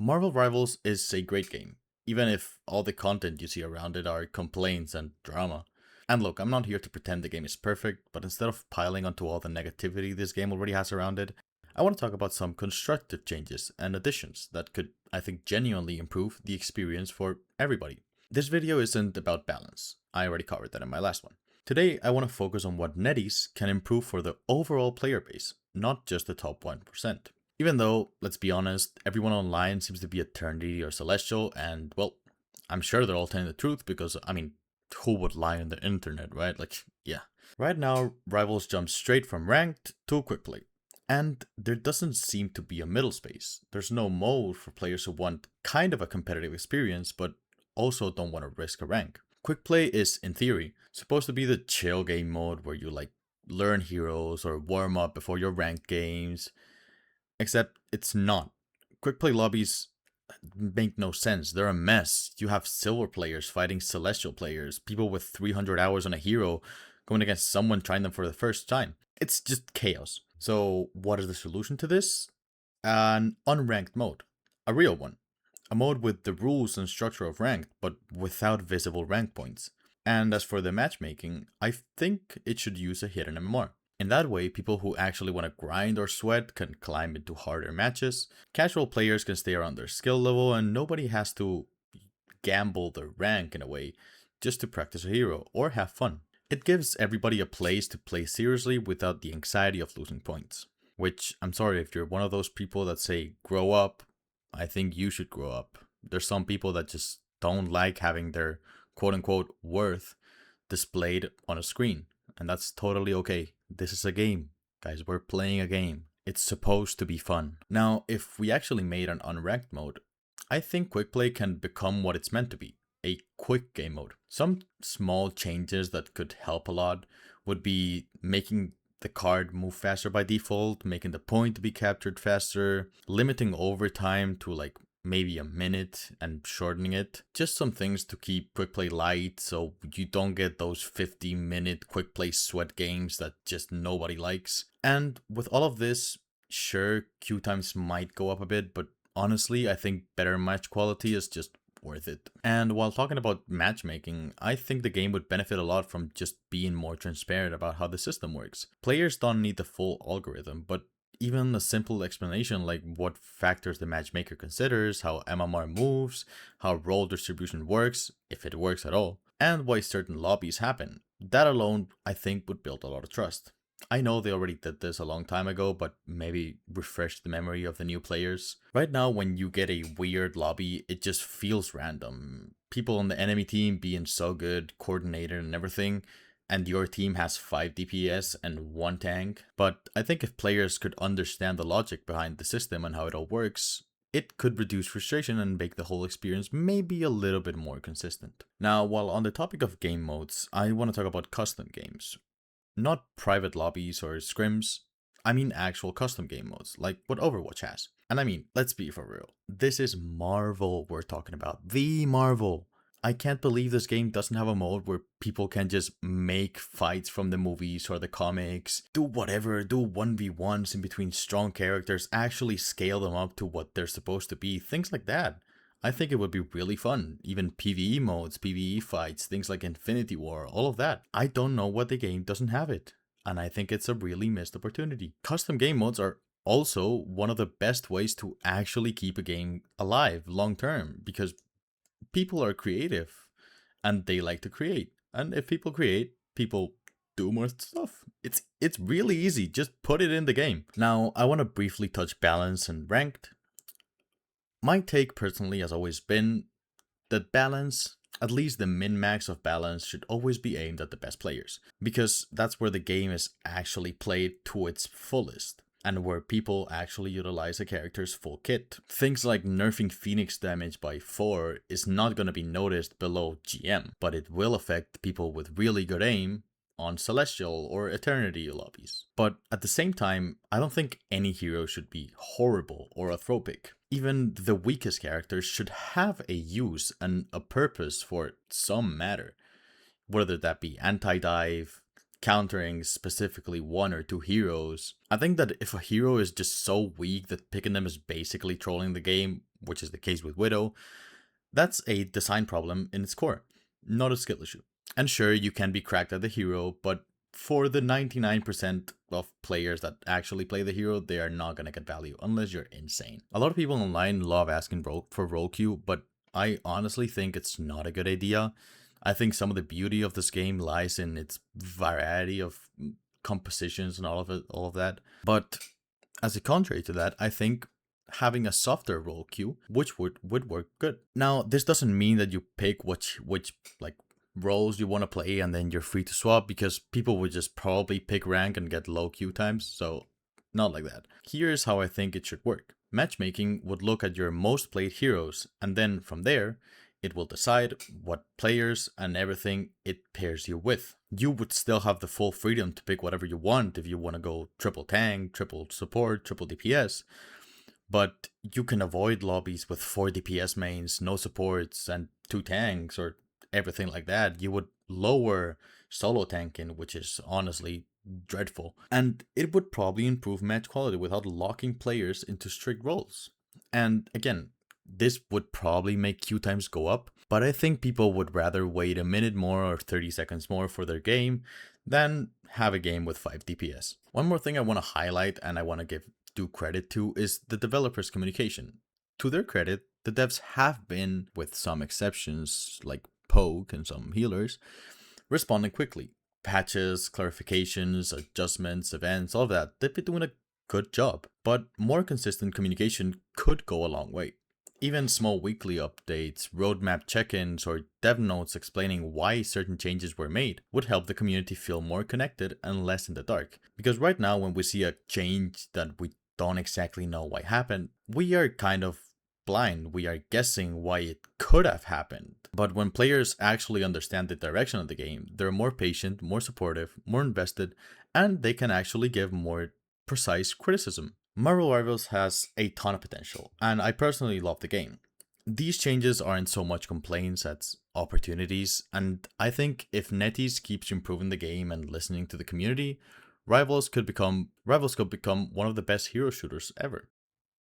Marvel Rivals is a great game, even if all the content you see around it are complaints and drama. And look, I'm not here to pretend the game is perfect, but instead of piling onto all the negativity this game already has around it, I want to talk about some constructive changes and additions that could, I think, genuinely improve the experience for everybody. This video isn't about balance, I already covered that in my last one. Today, I want to focus on what netties can improve for the overall player base, not just the top 1%. Even though, let's be honest, everyone online seems to be Eternity or Celestial, and well, I'm sure they're all telling the truth because, who would lie on the internet, right? Like, yeah. Right now, Rivals jump straight from ranked to Quickplay. And there doesn't seem to be a middle space. There's no mode for players who want kind of a competitive experience, but also don't want to risk a rank. Quickplay is, in theory, supposed to be the chill game mode where you learn heroes or warm up before your ranked games. Except it's not. Quick play lobbies make no sense. They're a mess. You have silver players fighting celestial players, people with 300 hours on a hero going against someone trying them for the first time. It's just chaos. So, what is the solution to this? An unranked mode. A real one. A mode with the rules and structure of ranked, but without visible rank points. And as for the matchmaking, I think it should use a hidden MMR. In that way, people who actually want to grind or sweat can climb into harder matches, casual players can stay around their skill level, and nobody has to gamble their rank in a way just to practice a hero or have fun. It gives everybody a place to play seriously without the anxiety of losing points. Which, I'm sorry, if you're one of those people that say grow up, I think you should grow up. There's some people that just don't like having their quote unquote worth displayed on a screen, and that's totally okay. This is a game. Guys, we're playing a game. It's supposed to be fun. Now, if we actually made an unranked mode, I think Quickplay can become what it's meant to be, a quick game mode. Some small changes that could help a lot would be making the card move faster by default, making the point to be captured faster, limiting overtime to maybe a minute and shortening it. Just some things to keep quick play light so you don't get those 50-minute quick play sweat games that just nobody likes. And with all of this, sure, queue times might go up a bit, but honestly, I think better match quality is just worth it. And while talking about matchmaking, I think the game would benefit a lot from just being more transparent about how the system works. Players don't need the full algorithm, but even a simple explanation like what factors the matchmaker considers, how MMR moves, how role distribution works, if it works at all, and why certain lobbies happen. That alone, I think, would build a lot of trust. I know they already did this a long time ago, but maybe refresh the memory of the new players. Right now, when you get a weird lobby, it just feels random. People on the enemy team being so good, coordinated and everything, and your team has 5 DPS and 1 tank. But I think if players could understand the logic behind the system and how it all works, it could reduce frustration and make the whole experience maybe a little bit more consistent. Now, while on the topic of game modes, I want to talk about custom games. Not private lobbies or scrims, I mean actual custom game modes, like what Overwatch has. And I mean, let's be for real, this is Marvel we're talking about, the Marvel. I can't believe this game doesn't have a mode where people can just make fights from the movies or the comics, do whatever, do 1v1s in between strong characters, actually scale them up to what they're supposed to be, things like that. I think it would be really fun. Even PvE modes, PvE fights, things like Infinity War, all of that. I don't know what the game doesn't have it. And I think it's a really missed opportunity. Custom game modes are also one of the best ways to actually keep a game alive long term, because people are creative and they like to create. And if people create, people do more stuff. It's really easy. Just put it in the game. Now, I want to briefly touch balance and ranked. My take personally has always been that balance, at least the min-max of balance, should always be aimed at the best players, because that's where the game is actually played to its fullest, and where people actually utilize a character's full kit. Things like nerfing Phoenix damage by 4 is not going to be noticed below GM, but it will affect people with really good aim on Celestial or Eternity lobbies. But at the same time, I don't think any hero should be horrible or a throw pick. Even the weakest characters should have a use and a purpose for some matter. Whether that be anti-dive, countering specifically one or two heroes. I think that if a hero is just so weak that picking them is basically trolling the game, which is the case with Widow, that's a design problem in its core, not a skill issue. And sure, you can be cracked at the hero, but for the 99% of players that actually play the hero, they are not going to get value unless you're insane. A lot of people online love asking for role queue, but I honestly think it's not a good idea. I think some of the beauty of this game lies in its variety of compositions and all of that. But as a contrary to that, I think having a softer role queue, which would work good. Now, this doesn't mean that you pick which like roles you want to play and then you're free to swap, because people would just probably pick rank and get low queue times, so not like that. Here's how I think it should work. Matchmaking would look at your most played heroes, and then from there, it will decide what players and everything it pairs you with. You would still have the full freedom to pick whatever you want if you want to go triple tank, triple support, triple DPS, but you can avoid lobbies with 4 DPS mains, no supports, and 2 tanks, or everything like that. You would lower solo tanking, which is honestly dreadful. And it would probably improve match quality without locking players into strict roles. And again, this would probably make queue times go up, but I think people would rather wait a minute more or 30 seconds more for their game than have a game with 5 DPS. One more thing I want to highlight and I want to give due credit to is the developers' communication. To their credit, the devs have been, with some exceptions like Poke and some healers, responding quickly. Patches, clarifications, adjustments, events, all of that, they've been doing a good job. But more consistent communication could go a long way. Even small weekly updates, roadmap check-ins, or dev notes explaining why certain changes were made would help the community feel more connected and less in the dark. Because right now, when we see a change that we don't exactly know why happened, we are kind of blind. We are guessing why it could have happened. But when players actually understand the direction of the game, they're more patient, more supportive, more invested, and they can actually give more precise criticism. Marvel Rivals has a ton of potential, and I personally love the game. These changes aren't so much complaints as opportunities, and I think if NetEase keeps improving the game and listening to the community, Rivals could become one of the best hero shooters ever.